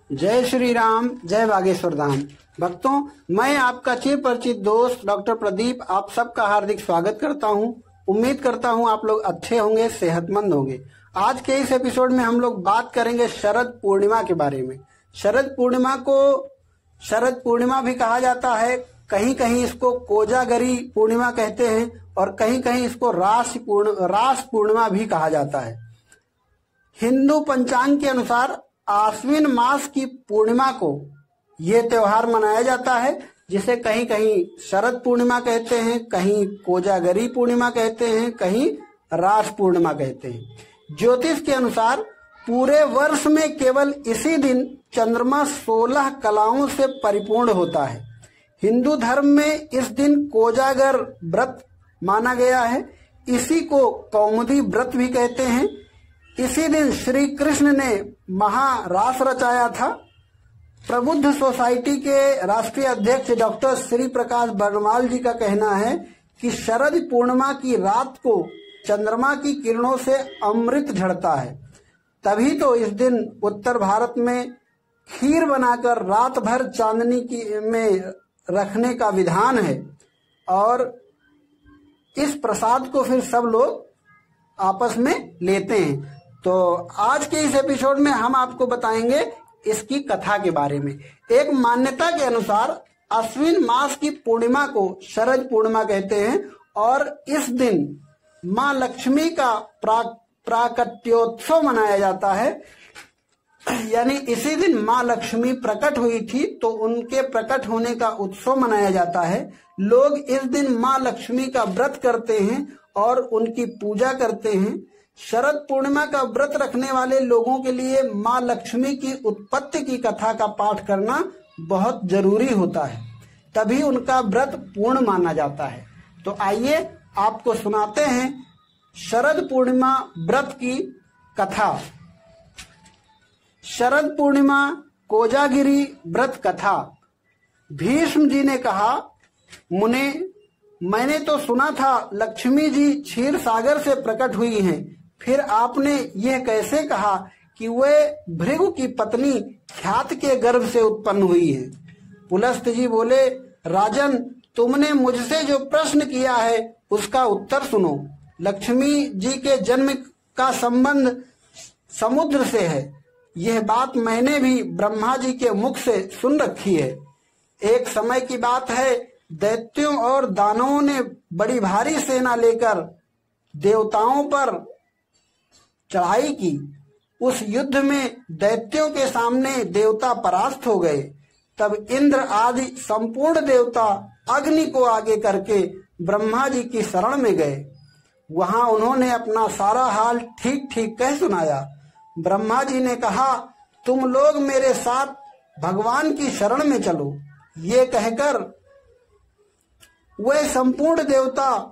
जय श्री राम, जय बागेश्वर धाम। भक्तों, मैं आपका चिर परिचित दोस्त डॉक्टर प्रदीप आप सबका हार्दिक स्वागत करता हूं। उम्मीद करता हूं आप लोग अच्छे होंगे, सेहतमंद होंगे। आज के इस एपिसोड में हम लोग बात करेंगे शरद पूर्णिमा के बारे में। शरद पूर्णिमा को शरद पूर्णिमा भी कहा जाता है, कहीं कहीं इसको कोजागरी पूर्णिमा कहते हैं और कहीं कहीं इसको रास पूर्णिमा भी कहा जाता है। हिंदू पंचांग के अनुसार आश्विन मास की पूर्णिमा को ये त्योहार मनाया जाता है, जिसे कहीं कहीं शरद पूर्णिमा कहते हैं, कहीं कोजागरी पूर्णिमा कहते हैं, कहीं रास पूर्णिमा कहते हैं। ज्योतिष के अनुसार पूरे वर्ष में केवल इसी दिन चंद्रमा 16 कलाओं से परिपूर्ण होता है। हिंदू धर्म में इस दिन कोजागर व्रत माना गया है। इसी को कौमुदी व्रत भी कहते हैं। इसी दिन श्री कृष्ण ने महारास रचाया था। प्रबुद्ध सोसाइटी के राष्ट्रीय अध्यक्ष डॉक्टर श्री प्रकाश बर्णवाल जी का कहना है कि शरद पूर्णिमा की रात को चंद्रमा की किरणों से अमृत झड़ता है। तभी तो इस दिन उत्तर भारत में खीर बनाकर रात भर चांदनी में रखने का विधान है और इस प्रसाद को फिर सब लोग आपस में लेते हैं। तो आज के इस एपिसोड में हम आपको बताएंगे इसकी कथा के बारे में। एक मान्यता के अनुसार अश्विन मास की पूर्णिमा को शरद पूर्णिमा कहते हैं और इस दिन मां लक्ष्मी का प्राकट्योत्सव मनाया जाता है। यानी इसी दिन मां लक्ष्मी प्रकट हुई थी तो उनके प्रकट होने का उत्सव मनाया जाता है। लोग इस दिन मां लक्ष्मी का व्रत करते हैं और उनकी पूजा करते हैं। शरद पूर्णिमा का व्रत रखने वाले लोगों के लिए मां लक्ष्मी की उत्पत्ति की कथा का पाठ करना बहुत जरूरी होता है, तभी उनका व्रत पूर्ण माना जाता है। तो आइए आपको सुनाते हैं शरद पूर्णिमा व्रत की कथा। शरद पूर्णिमा कोजागिरी व्रत कथा। भीष्म जी ने कहा, मुने, मैंने तो सुना था लक्ष्मी जी क्षीर सागर से प्रकट हुई हैं, फिर आपने यह कैसे कहा कि वे भृगु की पत्नी ख्यात के गर्भ से उत्पन्न हुई है? पुलस्त जी बोले, राजन, तुमने मुझसे जो प्रश्न किया है उसका उत्तर सुनो। लक्ष्मी जी के जन्म का संबंध समुद्र से है। यह बात मैंने भी ब्रह्मा जी के मुख से सुन रखी है। एक समय की बात है, दैत्यों और दानवों ने बड़ी भारी सेना लेकर देवताओं पर चढ़ाई की। उस युद्ध में दैत्यों के सामने देवता परास्त हो गए। तब इंद्र आदि संपूर्ण देवता अग्नि को आगे करके ब्रह्मा जी की शरण में गए। वहां उन्होंने अपना सारा हाल ठीक ठीक कह सुनाया। ब्रह्मा जी ने कहा, तुम लोग मेरे साथ भगवान की शरण में चलो। ये कहकर वे संपूर्ण देवता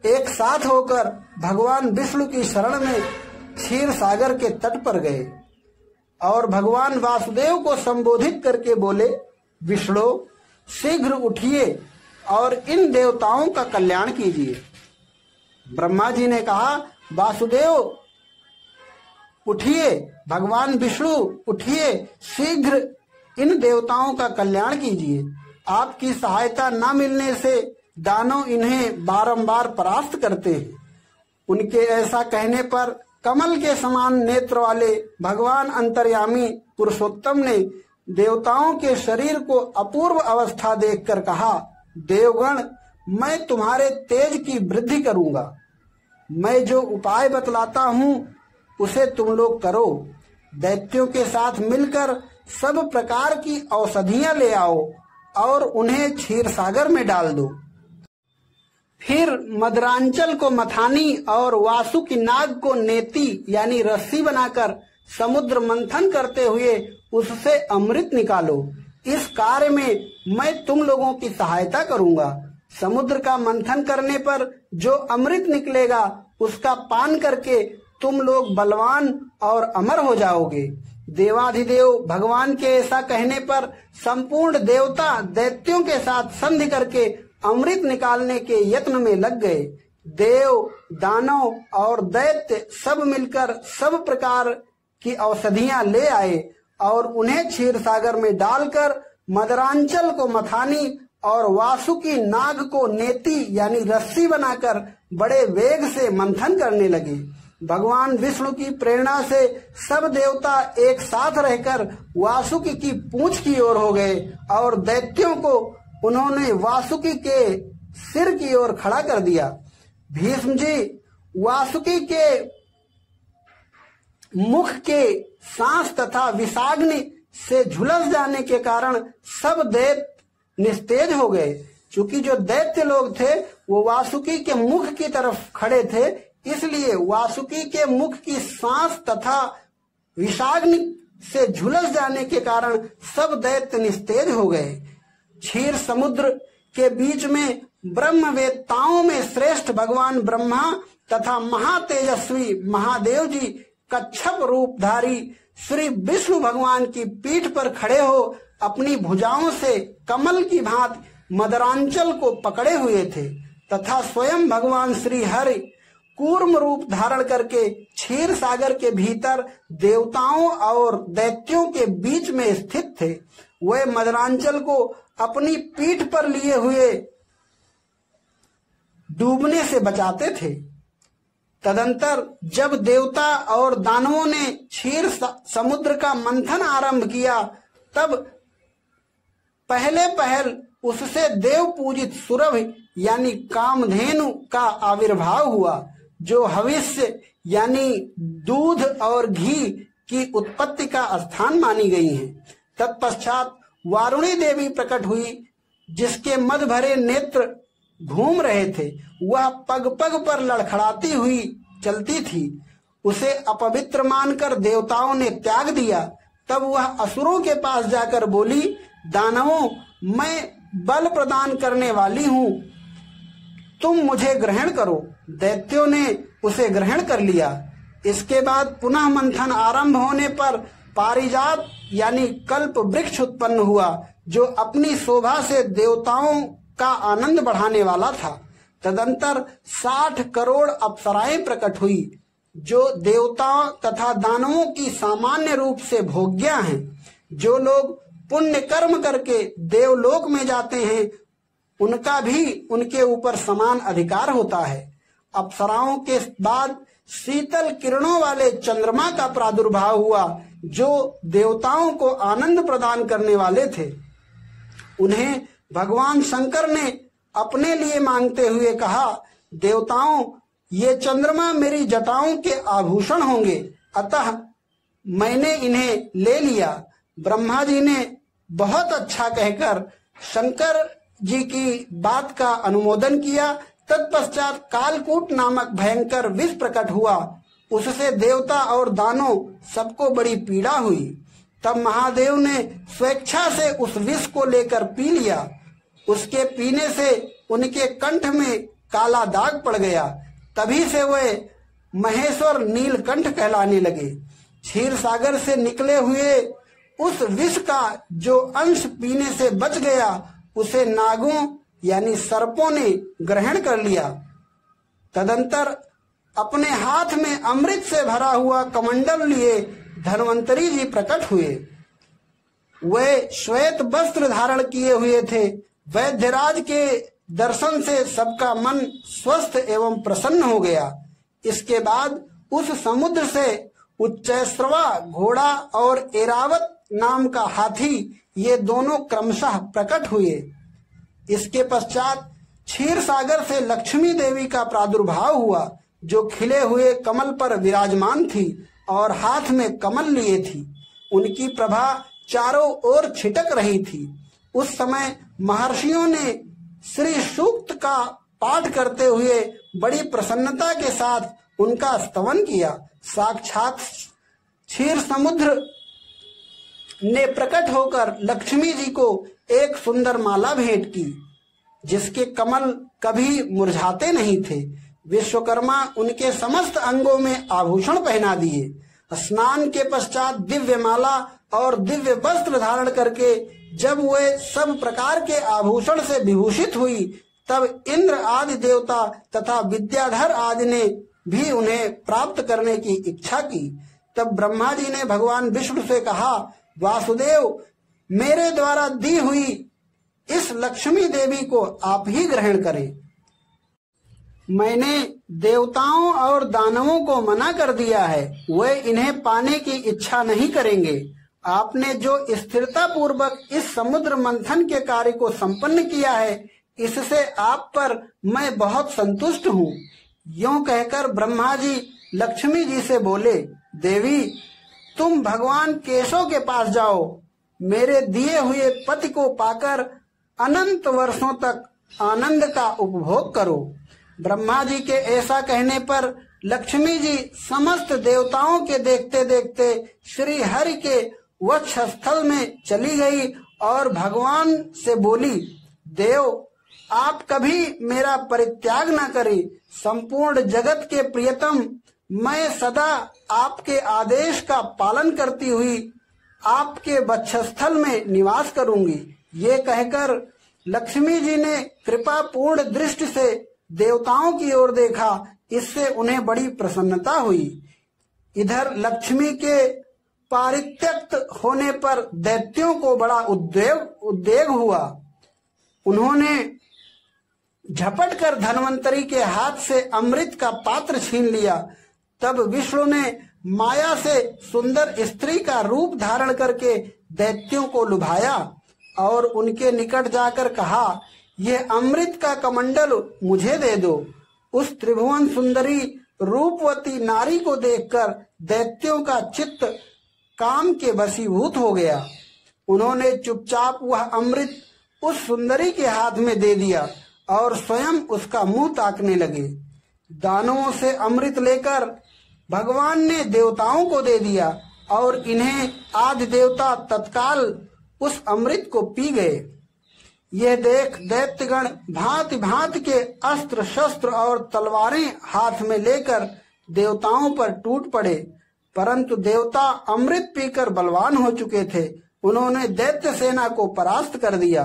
एक साथ होकर भगवान विष्णु की शरण में क्षीर सागर के तट पर गए और भगवान वासुदेव को संबोधित करके बोले, विष्णु, शीघ्र उठिए और इन देवताओं का कल्याण कीजिए। ब्रह्मा जी ने कहा, वासुदेव उठिए, भगवान विष्णु उठिए, शीघ्र इन देवताओं का कल्याण कीजिए। आपकी सहायता न मिलने से दानव इन्हें बारंबार परास्त करते हैं। उनके ऐसा कहने पर कमल के समान नेत्र वाले भगवान अंतर्यामी पुरुषोत्तम ने देवताओं के शरीर को अपूर्व अवस्था देखकर कहा, देवगण, मैं तुम्हारे तेज की वृद्धि करूंगा। मैं जो उपाय बतलाता हूं उसे तुम लोग करो। दैत्यों के साथ मिलकर सब प्रकार की औषधियां ले आओ और उन्हें क्षीर सागर में डाल दो। फिर मदरांचल को मथानी और वासुकी नाग को नेति यानी रस्सी बनाकर समुद्र मंथन करते हुए उससे अमृत निकालो। इस कार्य में मैं तुम लोगों की सहायता करूंगा। समुद्र का मंथन करने पर जो अमृत निकलेगा उसका पान करके तुम लोग बलवान और अमर हो जाओगे। देवाधिदेव भगवान के ऐसा कहने पर संपूर्ण देवता दैत्यों के साथ संधि करके अमृत निकालने के यत्न में लग गए। देव, दानव और दैत्य सब मिलकर सब प्रकार की औषधियां ले आए और उन्हें क्षीर सागर में डालकर मदरांचल को मथानी और वासुकी नाग को नेति यानी रस्सी बनाकर बड़े वेग से मंथन करने लगे। भगवान विष्णु की प्रेरणा से सब देवता एक साथ रहकर वासुकी की पूंछ की ओर हो गए और दैत्यों को उन्होंने वासुकी के सिर की ओर खड़ा कर दिया। भीष्म जी वासुकी के मुख के सांस तथा विषाग्नि से झुलस जाने के कारण सब दैत्य निस्तेज हो गए। चूंकि जो दैत्य लोग थे वो वासुकी के मुख की तरफ खड़े थे, इसलिए वासुकी के मुख की सांस तथा विषाग्नि से झुलस जाने के कारण सब दैत्य निस्तेज हो गए। क्षीर समुद्र के बीच में ब्रह्मवेत्ताओं में श्रेष्ठ भगवान ब्रह्मा तथा महातेजस्वी महादेव जी कच्छप रूपधारी श्री विष्णु भगवान की पीठ पर खड़े हो अपनी भुजाओं से कमल की भांति मदरांचल को पकड़े हुए थे तथा स्वयं भगवान श्री हरि कूर्म रूप धारण करके क्षीर सागर के भीतर देवताओं और दैत्यों के बीच में स्थित थे। वे मदरांचल को अपनी पीठ पर लिए हुए डूबने से बचाते थे। तदंतर जब देवता और दानवों ने क्षीर समुद्र का मंथन आरंभ किया, तब पहले पहल उससे देव पूजित सुरभि यानी कामधेनु का आविर्भाव हुआ, जो हविष्य यानी दूध और घी की उत्पत्ति का स्थान मानी गई है। तत्पश्चात वारुणी देवी प्रकट हुई, जिसके मद भरे नेत्र घूम रहे थे। वह पग पग पर लड़खड़ाती हुई चलती थी। उसे अपवित्र मानकर देवताओं ने त्याग दिया। तब वह असुरों के पास जाकर बोली, दानवों, मैं बल प्रदान करने वाली हूँ, तुम मुझे ग्रहण करो। दैत्यों ने उसे ग्रहण कर लिया। इसके बाद पुनः मंथन आरंभ होने पर पारिजात यानी कल्प वृक्ष उत्पन्न हुआ, जो अपनी शोभा से देवताओं का आनंद बढ़ाने वाला था। तदंतर 60 करोड़ अप्सराएं प्रकट हुई, जो देवताओं तथा दानवों की सामान्य रूप से भोग्या हैं। जो लोग पुण्य कर्म करके देवलोक में जाते हैं, उनका भी उनके ऊपर समान अधिकार होता है। अप्सराओं के बाद शीतल किरणों वाले चंद्रमा का प्रादुर्भाव हुआ, जो देवताओं को आनंद प्रदान करने वाले थे। उन्हें भगवान शंकर ने अपने लिए मांगते हुए कहा, देवताओं, ये चंद्रमा मेरी जटाओं के आभूषण होंगे, अतः मैंने इन्हें ले लिया। ब्रह्मा जी ने बहुत अच्छा कहकर शंकर जी की बात का अनुमोदन किया। तत्पश्चात कालकूट नामक भयंकर विष प्रकट हुआ। उससे देवता और दानव सबको बड़ी पीड़ा हुई। तब महादेव ने स्वेच्छा से उस विष को लेकर पी लिया। उसके पीने से उनके कंठ में काला दाग पड़ गया। तभी से वे महेश्वर नीलकंठ कहलाने लगे। क्षीर सागर से निकले हुए उस विष का जो अंश पीने से बच गया, उसे नागों यानी सर्पों ने ग्रहण कर लिया। तदंतर अपने हाथ में अमृत से भरा हुआ कमंडल लिए धन्वंतरी जी प्रकट हुए। वे श्वेत वस्त्र धारण किए हुए थे। वैद्यराज के दर्शन से सबका मन स्वस्थ एवं प्रसन्न हो गया। इसके बाद उस समुद्र से उच्चैश्रवा घोड़ा और एरावत नाम का हाथी, ये दोनों क्रमशः प्रकट हुए। इसके पश्चात क्षीर सागर से लक्ष्मी देवी का प्रादुर्भाव हुआ, जो खिले हुए कमल पर विराजमान थी और हाथ में कमल लिए थी। उनकी प्रभा चारों ओर छिटक रही थी। उस समय महर्षियों ने श्री सूक्त का पाठ करते हुए बड़ी प्रसन्नता के साथ उनका स्तवन किया। साक्षात क्षीर समुद्र ने प्रकट होकर लक्ष्मी जी को एक सुंदर माला भेंट की, जिसके कमल कभी मुरझाते नहीं थे। विश्वकर्मा उनके समस्त अंगों में आभूषण पहना दिए। स्नान के पश्चात दिव्य माला और दिव्य वस्त्र धारण करके जब वे सब प्रकार के आभूषण से विभूषित हुई, तब इंद्र आदि देवता तथा विद्याधर आदि ने भी उन्हें प्राप्त करने की इच्छा की। तब ब्रह्मा जी ने भगवान विष्णु से कहा, वासुदेव, मेरे द्वारा दी हुई इस लक्ष्मी देवी को आप ही ग्रहण करें। मैंने देवताओं और दानवों को मना कर दिया है, वे इन्हें पाने की इच्छा नहीं करेंगे। आपने जो स्थिरता पूर्वक इस समुद्र मंथन के कार्य को संपन्न किया है, इससे आप पर मैं बहुत संतुष्ट हूँ। यूं कहकर ब्रह्मा जी लक्ष्मी जी से बोले, देवी, तुम भगवान केशव के पास जाओ, मेरे दिए हुए पति को पाकर अनंत वर्षों तक आनंद का उपभोग करो। ब्रह्मा जी के ऐसा कहने पर लक्ष्मी जी समस्त देवताओं के देखते देखते श्री हरि के वक्षस्थल में चली गई और भगवान से बोली, देव, आप कभी मेरा परित्याग न करें। संपूर्ण जगत के प्रियतम, मैं सदा आपके आदेश का पालन करती हुई आपके वक्षस्थल में निवास करूंगी। ये कहकर लक्ष्मी जी ने कृपा पूर्ण दृष्टि से देवताओं की ओर देखा, इससे उन्हें बड़ी प्रसन्नता हुई। इधर लक्ष्मी के पारित्यक्त होने पर दैत्यों को बड़ा उद्वेग हुआ। उन्होंने झपट कर धन्वंतरी के हाथ से अमृत का पात्र छीन लिया। तब विष्णु ने माया से सुंदर स्त्री का रूप धारण करके दैत्यों को लुभाया और उनके निकट जाकर कहा, यह अमृत का कमंडल मुझे दे दो। उस त्रिभुवन सुंदरी रूपवती नारी को देखकर दैत्यों का चित्त काम के वशीभूत हो गया। उन्होंने चुपचाप वह अमृत उस सुंदरी के हाथ में दे दिया और स्वयं उसका मुंह ताकने लगे। दानवों से अमृत लेकर भगवान ने देवताओं को दे दिया और इन्हें आदि देवता तत्काल उस अमृत को पी गए। यह देख दैत्यगण भांति भांति के अस्त्र शस्त्र और तलवारें हाथ में लेकर देवताओं पर टूट पड़े, परंतु देवता अमृत पीकर बलवान हो चुके थे। उन्होंने दैत्य सेना को परास्त कर दिया।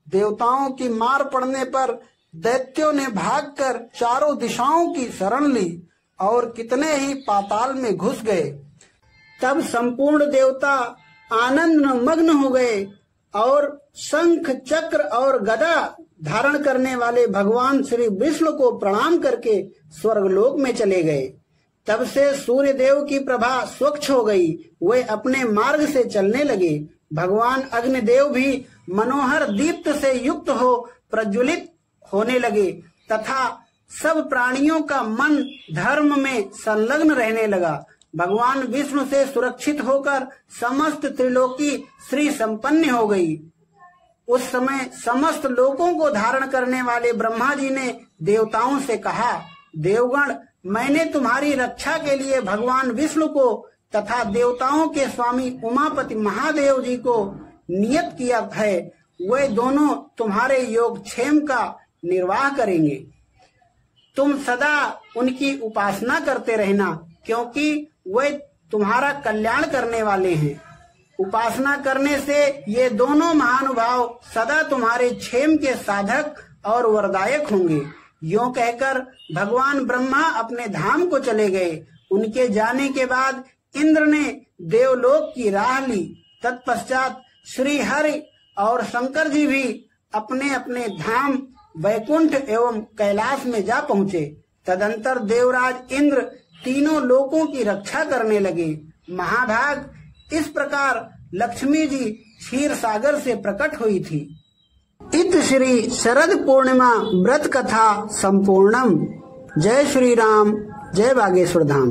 देवताओं की मार पड़ने पर दैत्यों ने भागकर चारों दिशाओं की शरण ली और कितने ही पाताल में घुस गए। तब संपूर्ण देवता आनंद में मग्न हो गए और शंख चक्र और गदा धारण करने वाले भगवान श्री विष्णु को प्रणाम करके स्वर्गलोक में चले गए। तब से सूर्य देव की प्रभा स्वच्छ हो गई, वे अपने मार्ग से चलने लगे। भगवान अग्निदेव भी मनोहर दीप्त से युक्त हो प्रज्वलित होने लगे तथा सब प्राणियों का मन धर्म में संलग्न रहने लगा। भगवान विष्णु से सुरक्षित होकर समस्त त्रिलोकी श्री संपन्न हो गई। उस समय समस्त लोकों को धारण करने वाले ब्रह्मा जी ने देवताओं से कहा, देवगण, मैंने तुम्हारी रक्षा के लिए भगवान विष्णु को तथा देवताओं के स्वामी उमापति महादेव जी को नियत किया है। वे दोनों तुम्हारे योगक्षेम का निर्वाह करेंगे। तुम सदा उनकी उपासना करते रहना, क्योंकि वे तुम्हारा कल्याण करने वाले हैं। उपासना करने से ये दोनों महानुभाव सदा तुम्हारे क्षेम के साधक और वरदायक होंगे। यूं कहकर भगवान ब्रह्मा अपने धाम को चले गए। उनके जाने के बाद इंद्र ने देवलोक की राह ली। तत्पश्चात श्री हरि और शंकर जी भी अपने अपने धाम वैकुंठ एवं कैलाश में जा पहुँचे। तदंतर देवराज इंद्र तीनों लोकों की रक्षा करने लगे। महाभाग, इस प्रकार लक्ष्मी जी क्षीर सागर से प्रकट हुई थी। इत श्री शरद पूर्णिमा व्रत कथा संपूर्णम। जय श्री राम, जय बागेश्वर धाम।